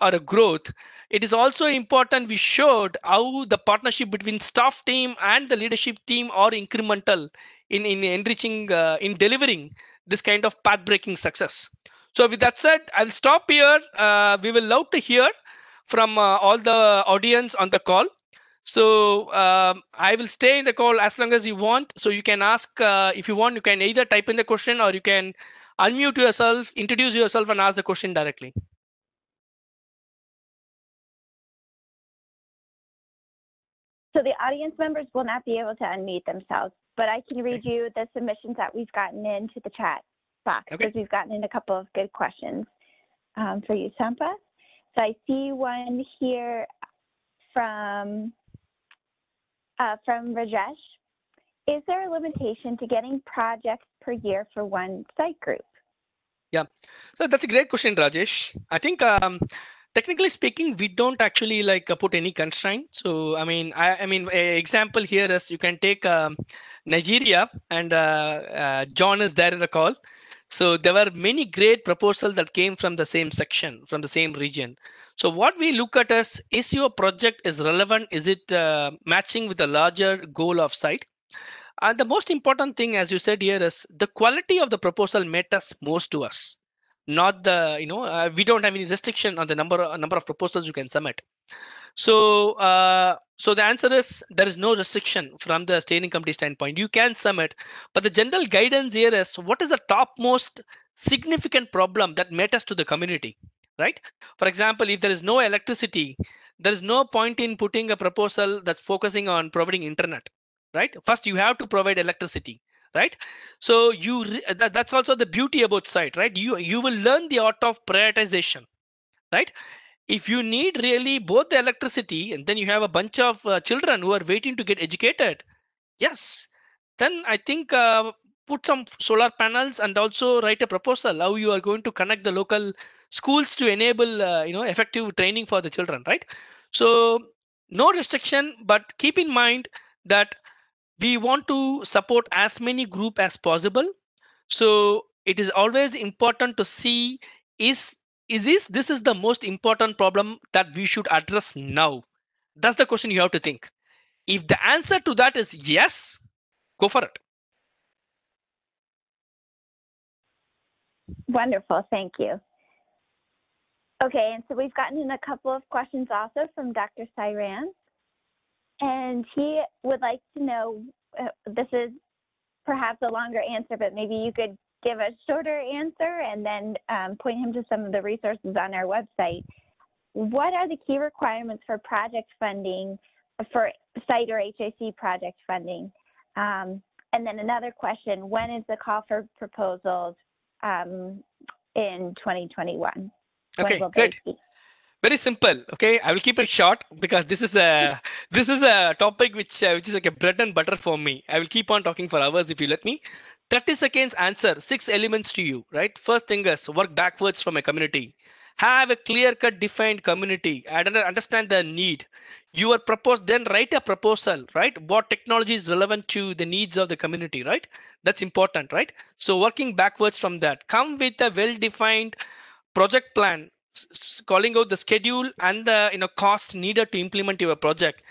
or a growth. It is also important we showed how the partnership between staff team and the leadership team are incremental in enriching, in delivering this kind of path breaking success. So with that said, I'll stop here. We will love to hear from all the audience on the call. So I will stay in the call as long as you want. So you can ask, if you want, you can either type in the question or you can unmute yourself, introduce yourself and ask the question directly. So the audience members will not be able to unmute themselves, but I can read you the submissions that we've gotten into the chat box, because we've gotten in a couple of good questions for you, Sampa. So I see one here from Rajesh. Is there a limitation to getting projects per year for one site group? Yeah, so that's a great question, Rajesh. I think technically speaking, we don't actually like put any constraint. So I mean, I mean, an example here is you can take Nigeria, and John is there in the call. So there were many great proposals that came from the same section, from the same region. So what we look at is your project is relevant? Is it matching with the larger goal of site? And the most important thing, as you said here, is the quality of the proposal matters most to us. Not the, we don't have any restriction on the number of proposals you can submit. So, so the answer is there is no restriction from the steering committee standpoint. You can submit, but the general guidance here is what is the topmost significant problem that matters to the community, right? For example, if there is no electricity, there is no point in putting a proposal that's focusing on providing internet, right? First, you have to provide electricity, right? So that's also the beauty about site, right? You will learn the art of prioritization, right? If you need really both the electricity and then you have a bunch of children who are waiting to get educated, yes, then I think put some solar panels and also write a proposal how you are going to connect the local schools to enable effective training for the children, right? So no restriction, but keep in mind that we want to support as many group as possible. So it is always important to see this is the most important problem that we should address now. That's the question you have to think. If the answer to that is yes, go for it. Wonderful, thank you. Okay, and so we've gotten in a couple of questions also from Dr. Cyran, and he would like to know, this is perhaps a longer answer, but maybe you could give a shorter answer and then point him to some of the resources on our website. What are the key requirements for project funding, for site or HAC project funding? And then another question, when is the call for proposals in 2021? Okay, good. Very simple. Okay, I will keep it short because this is a topic which is like a bread and butter for me. I will keep on talking for hours if you let me. 30 seconds answer, 6 elements to you, right? First thing is work backwards from a community. Have a clear-cut defined community and understand the need. Your proposal, then write a proposal, right? What technology is relevant to the needs of the community, right? That's important, right? So working backwards from that, come with a well-defined project plan, calling out the schedule and the cost needed to implement your project.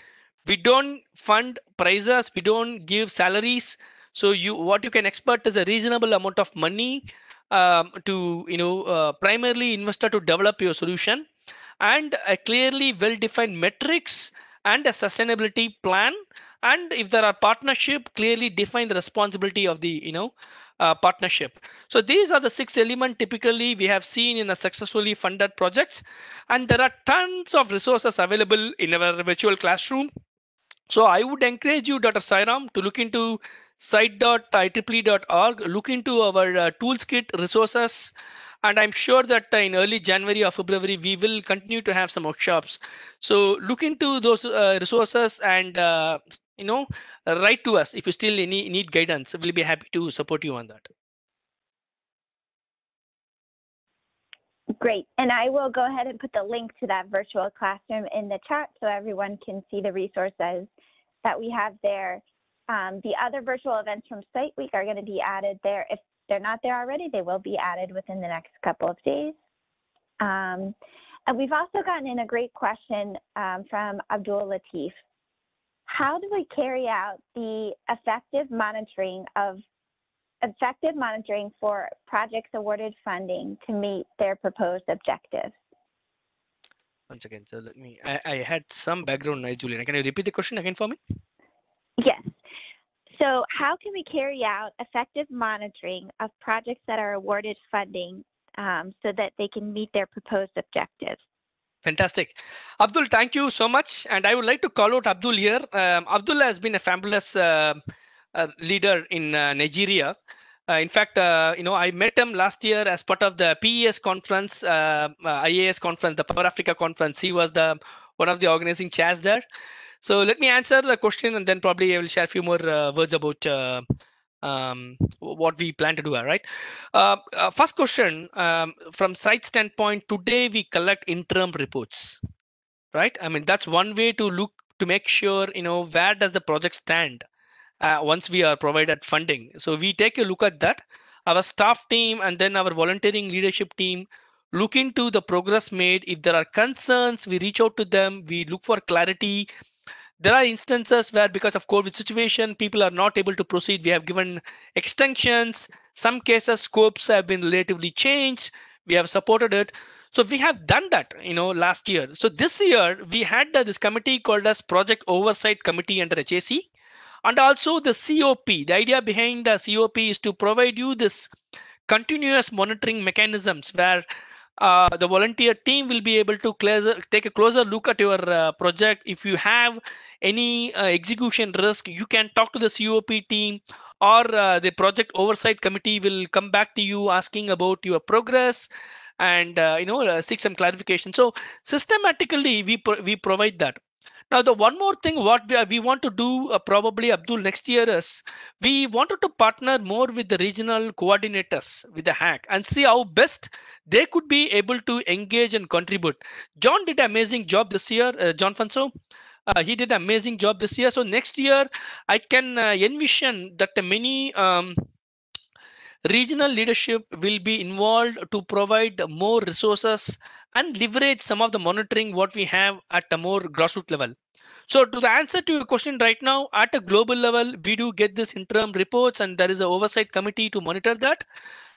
We don't fund prices, we don't give salaries. So what you can expect is a reasonable amount of money to primarily investor to develop your solution, and a clearly well-defined metrics and a sustainability plan. And if there are partnership, clearly define the responsibility of the partnership. So these are the 6 elements typically we have seen in a successfully funded projects, and there are tons of resources available in our virtual classroom. So I would encourage you, Dr. Sairam, to look into site.ieee.org. Look into our tools kit resources. And I'm sure that in early January or February, we will continue to have some workshops. So look into those resources and write to us if you still need guidance. We'll be happy to support you on that. Great. And I will go ahead and put the link to that virtual classroom in the chat so everyone can see the resources that we have there. The other virtual events from Site Week are going to be added there. If they're not there already, they will be added within the next couple of days. And we've also gotten in a great question from Abdul Latif. How do we carry out the effective monitoring for projects awarded funding to meet their proposed objectives? Once again, so let me, I had some background noise, Julian. Can you repeat the question again for me? Yes. So how can we carry out effective monitoring of projects that are awarded funding so that they can meet their proposed objectives? Fantastic. Abdul, thank you so much. And I would like to call out Abdul here. Abdul has been a fabulous leader in Nigeria. In fact, I met him last year as part of the PES conference, IAS conference, the Power Africa conference. He was one of the organizing chairs there. So let me answer the question, and then probably I will share a few more words about what we plan to do. All right. First question, from site standpoint, today we collect interim reports, right? I mean, that's one way to look to make sure, where does the project stand once we are provided funding. So we take a look at that. Our staff team and then our volunteering leadership team look into the progress made. If there are concerns, we reach out to them. We look for clarity. There are instances where because of COVID situation, people are not able to proceed. We have given extensions. Some cases, scopes have been relatively changed. We have supported it. So we have done that, last year. So this year we had this committee called as Project Oversight Committee under HAC. And also the COP. The idea behind the COP is to provide you this continuous monitoring mechanisms where the volunteer team will be able to take a closer look at your project. If you have any execution risk, you can talk to the COP team, or the project oversight committee will come back to you asking about your progress and seek some clarification. So systematically we provide that. Now, the one more thing what we want to do probably, Abdul, next year is we wanted to partner more with the regional coordinators with the HAC and see how best they could be able to engage and contribute. John did an amazing job this year, John Fanso. He did an amazing job this year. So next year, I can envision that many regional leadership will be involved to provide more resources and leverage some of the monitoring what we have at a more grassroots level. So to the answer to your question right now, at a global level, we do get this interim reports and there is an oversight committee to monitor that.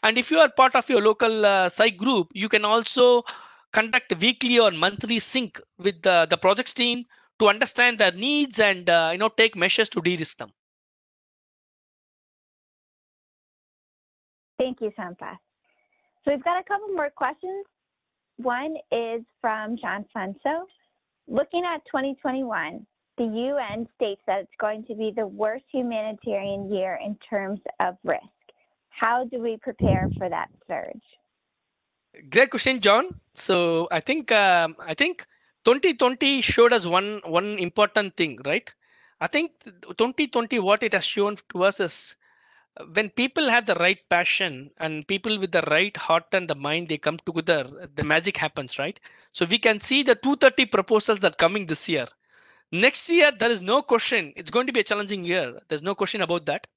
And if you are part of your local site group, you can also conduct weekly or monthly sync with the projects team to understand their needs and take measures to de-risk them. Thank you, Sampath. So we've got a couple more questions. One is from John Funso. Looking at 2021, the UN states that it's going to be the worst humanitarian year in terms of risk. How do we prepare for that surge? Great question, John. So I think 2020 showed us one important thing, right? I think 2020, what it has shown to us is when people have the right passion and people with the right heart and the mind, they come together, the magic happens, right? So we can see the 230 proposals that are coming this year. Next year, there is no question. It's going to be a challenging year. There's no question about that.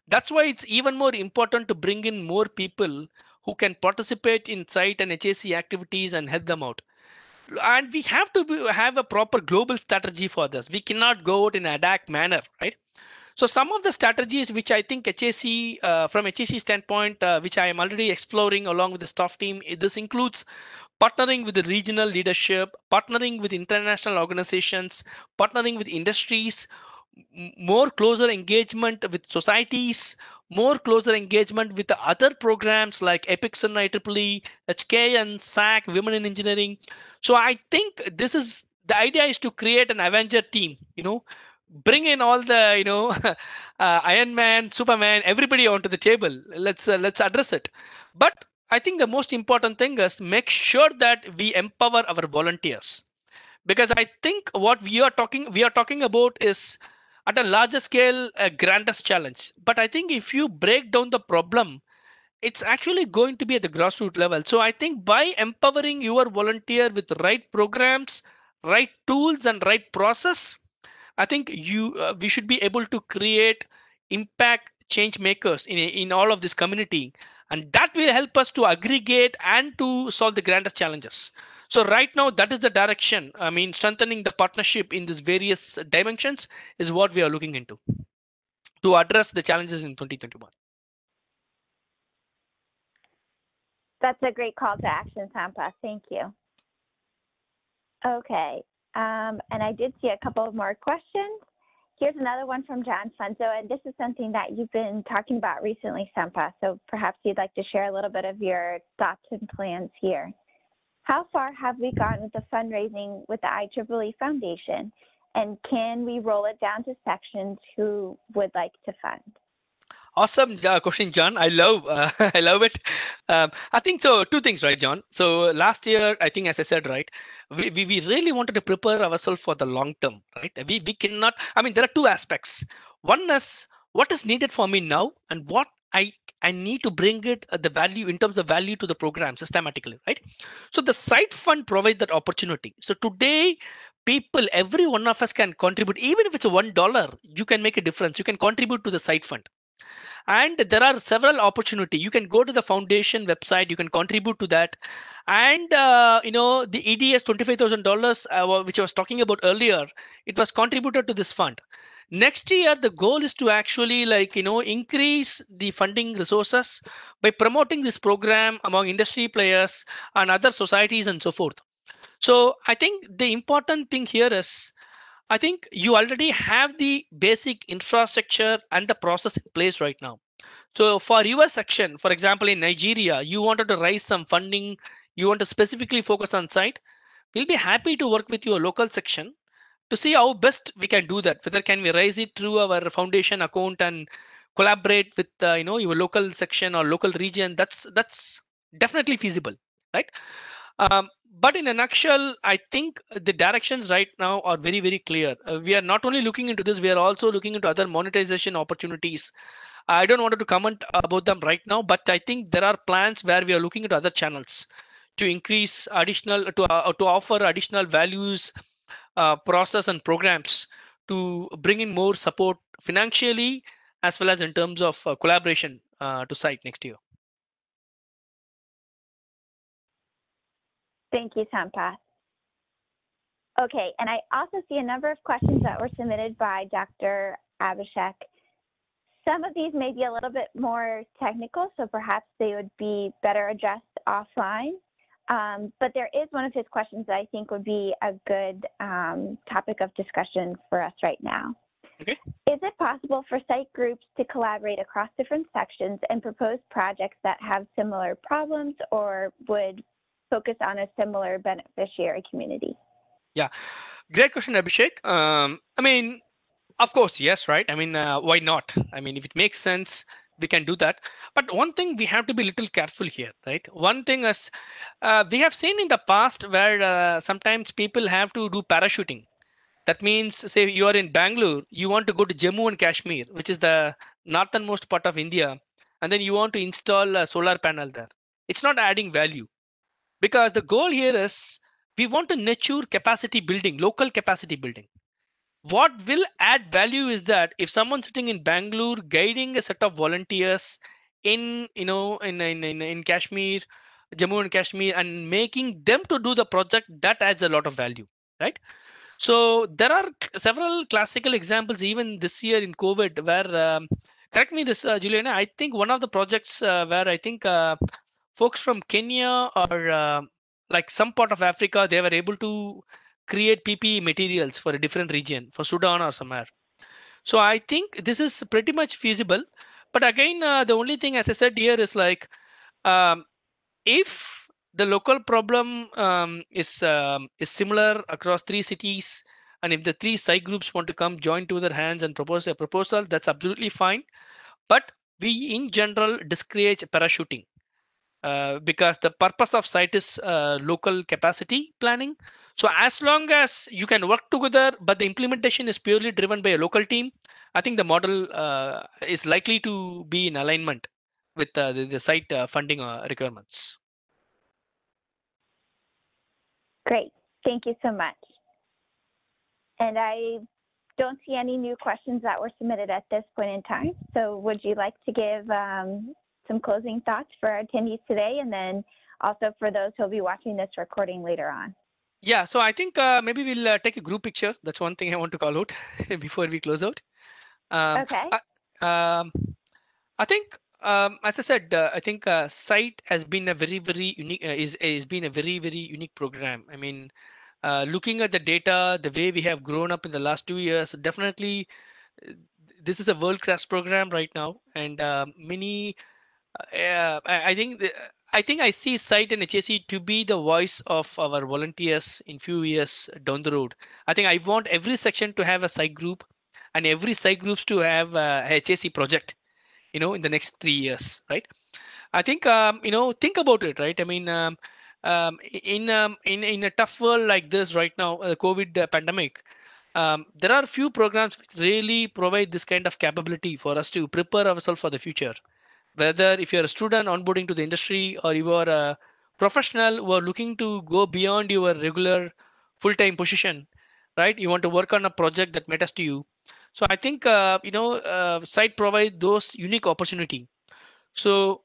That's why it's even more important to bring in more people who can participate in site and HAC activities and help them out. And we have to have a proper global strategy for this. We cannot go out in an ad hoc manner, right? So some of the strategies which I think HAC, from HAC standpoint, which I am already exploring along with the staff team, this includes partnering with the regional leadership, partnering with international organizations, partnering with industries, more closer engagement with societies, more closer engagement with the other programs like EPICS and IEEE, HK and SAC, Women in Engineering. So I think this is the idea is to create an Avenger team, bring in all the Iron Man, Superman, everybody onto the table. Let's address it. But I think the most important thing is make sure that we empower our volunteers, because I think what we are talking about is at a larger scale a grandest challenge. But I think if you break down the problem, it's actually going to be at the grassroots level. So I think by empowering your volunteer with right programs, right tools, and right process, I think we should be able to create impact change makers in all of this community, and that will help us to aggregate and to solve the grandest challenges. So right now, that is the direction. I mean, strengthening the partnership in these various dimensions is what we are looking into to address the challenges in 2021. That's a great call to action, Sampath. Thank you. Okay, and I did see a couple of more questions. Here's another one from John Funzo, and this is something that you've been talking about recently, Sampath, so perhaps you'd like to share a little bit of your thoughts and plans here. How far have we gone with the fundraising with the IEEE Foundation, and can we roll it down to sections who would like to fund? Awesome question, John. I love I love it. I think so. Two things, right, John? So last year, I think, as I said, right, we really wanted to prepare ourselves for the long term, right? We cannot. I mean, there are two aspects. One is what is needed for me now, and what I need to bring it the value in terms of value to the program systematically, right? So the site fund provides that opportunity. So today, people, every one of us can contribute, even if it's $1, you can make a difference. You can contribute to the site fund, and there are several opportunity. You can go to the foundation website, you can contribute to that. And the EDS $25,000 which I was talking about earlier, it was contributed to this fund. Next year the goal is to actually increase the funding resources by promoting this program among industry players and other societies and so forth. So I think the important thing here is, I think you already have the basic infrastructure and the process in place right now. So for your section, for example, in Nigeria, you wanted to raise some funding, you want to specifically focus on site, we'll be happy to work with your local section to see how best we can do that. Whether can we raise it through our foundation account and collaborate with your local section or local region. That's definitely feasible, right? But in a nutshell, I think the directions right now are very, very clear. We are not only looking into this, we are also looking into other monetization opportunities. I don't want to comment about them right now, but I think there are plans where we are looking at other channels to increase to offer additional values, process and programs to bring in more support financially as well as in terms of collaboration to site next year. Thank you, Sampath. Okay, and I also see a number of questions that were submitted by Dr. Abhishek. Some of these may be a little bit more technical, so perhaps they would be better addressed offline. But there is one of his questions that I think would be a good topic of discussion for us right now. Okay. Is it possible for site groups to collaborate across different sections and propose projects that have similar problems or would focus on a similar beneficiary community? Yeah, great question, Abhishek. I mean, of course, yes, right? I mean, why not? I mean, if it makes sense, we can do that. But one thing we have to be a little careful here, right? One thing is we have seen in the past where sometimes people have to do parachuting. That means, say you are in Bangalore, you want to go to Jammu and Kashmir, which is the northernmost part of India, and then you want to install a solar panel there. It's not adding value, because the goal here is we want to nurture capacity building, local capacity building. What will add value is that if someone sitting in Bangalore guiding a set of volunteers in in Kashmir, Jammu and Kashmir, and making them to do the project, that adds a lot of value, right? So there are several classical examples even this year in COVID where correct me this Juliana, I think one of the projects where I think folks from Kenya or like some part of Africa, they were able to create PPE materials for a different region, for Sudan or somewhere. So I think this is pretty much feasible. But again, the only thing, as I said here, is like if the local problem is similar across 3 cities, and if the 3 site groups want to come join to their hands and propose a proposal, that's absolutely fine. But we in general discourage parachuting. Because the purpose of site is local capacity planning. So as long as you can work together, but the implementation is purely driven by a local team, I think the model is likely to be in alignment with the site funding requirements. Great. Thank you so much. And I don't see any new questions that were submitted at this point in time. So would you like to give some closing thoughts for our attendees today, and then also for those who will be watching this recording later on? Yeah, so I think maybe we'll take a group picture. That's one thing I want to call out before we close out. Okay. I think, as I said, I think SIGHT has been a very unique is been a very unique program. I mean, looking at the data, the way we have grown up in the last 2 years, definitely this is a world-class program right now, and many. I think I see SIGHT and HAC to be the voice of our volunteers in few years down the road. I think I want every section to have a SIGHT group, and every SIGHT groups to have a HAC project. In the next 3 years, right? I think think about it, right? I mean, in a tough world like this right now, COVID pandemic, there are few programs which really provide this kind of capability for us to prepare ourselves for the future. Whether if you're a student onboarding to the industry, or you are a professional who are looking to go beyond your regular full-time position, right? You want to work on a project that matters to you. So I think site provide those unique opportunity. So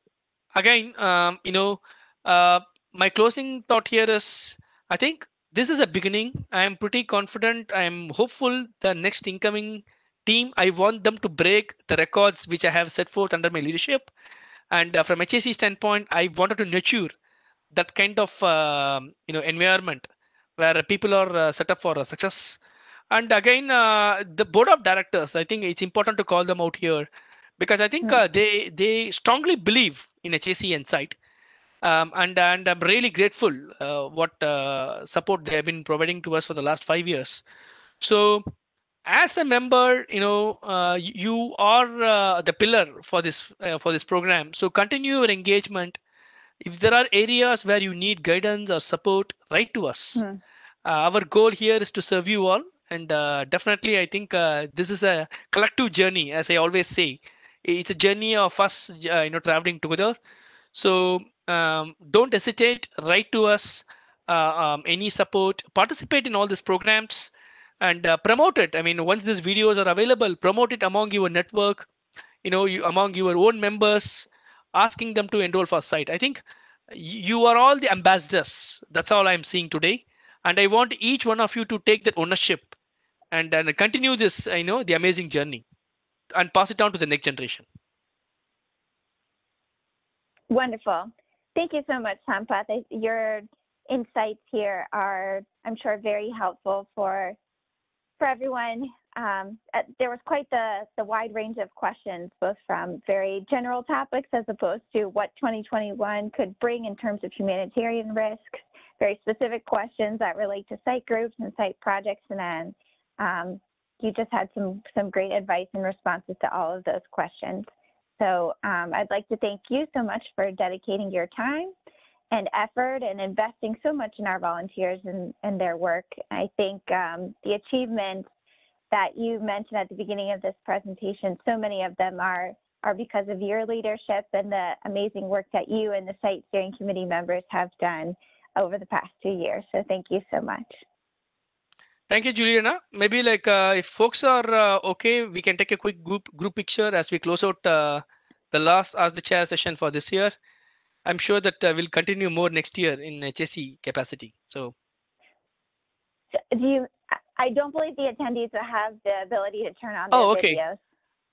again, my closing thought here is, I think this is a beginning. I am pretty confident. I am hopeful the next incoming team, I want them to break the records which I have set forth under my leadership. And from HAC standpoint, I wanted to nurture that kind of environment where people are set up for a success. And again, the board of directors, I think it's important to call them out here, because I think they strongly believe in HAC and SIGHT. And I'm really grateful what support they have been providing to us for the last 5 years. So as a member, you are the pillar for this program. So continue your engagement. If there are areas where you need guidance or support, write to us. Our goal here is to serve you all, and definitely I think this is a collective journey. As I always say, it's a journey of us traveling together. So don't hesitate, write to us, any support, participate in all these programs, and promote it. I mean, once these videos are available, promote it among your network, among your own members, asking them to enroll for SIGHT. I think you are all the ambassadors. That's all I'm seeing today. And I want each one of you to take that ownership and continue this, the amazing journey, and pass it on to the next generation. Wonderful. Thank you so much, Sampath. Your insights here are, I'm sure, very helpful for everyone. There was quite the wide range of questions, both from very general topics as opposed to what 2021 could bring in terms of humanitarian risks, very specific questions that relate to site groups and site projects, and then you just had some great advice and responses to all of those questions. So I'd like to thank you so much for dedicating your time and effort and investing so much in our volunteers and their work. I think the achievements that you mentioned at the beginning of this presentation, so many of them are because of your leadership and the amazing work that you and the Site Steering Committee members have done over the past 2 years. So thank you so much. Thank you, Juliana. Maybe if folks are okay, we can take a quick group picture as we close out the last Ask the Chair session for this year. I'm sure that we'll continue more next year in HAC capacity. So I don't believe the attendees will have the ability to turn on their videos.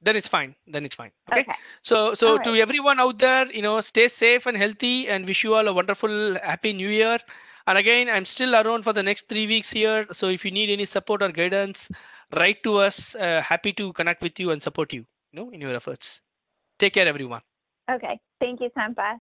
Then it's fine. Okay. So right. To everyone out there, stay safe and healthy, and wish you all a wonderful, happy New Year. And again, I'm still around for the next 3 weeks here. So if you need any support or guidance, write to us. Happy to connect with you and support you, in your efforts. Take care, everyone. Okay. Thank you, Sampath.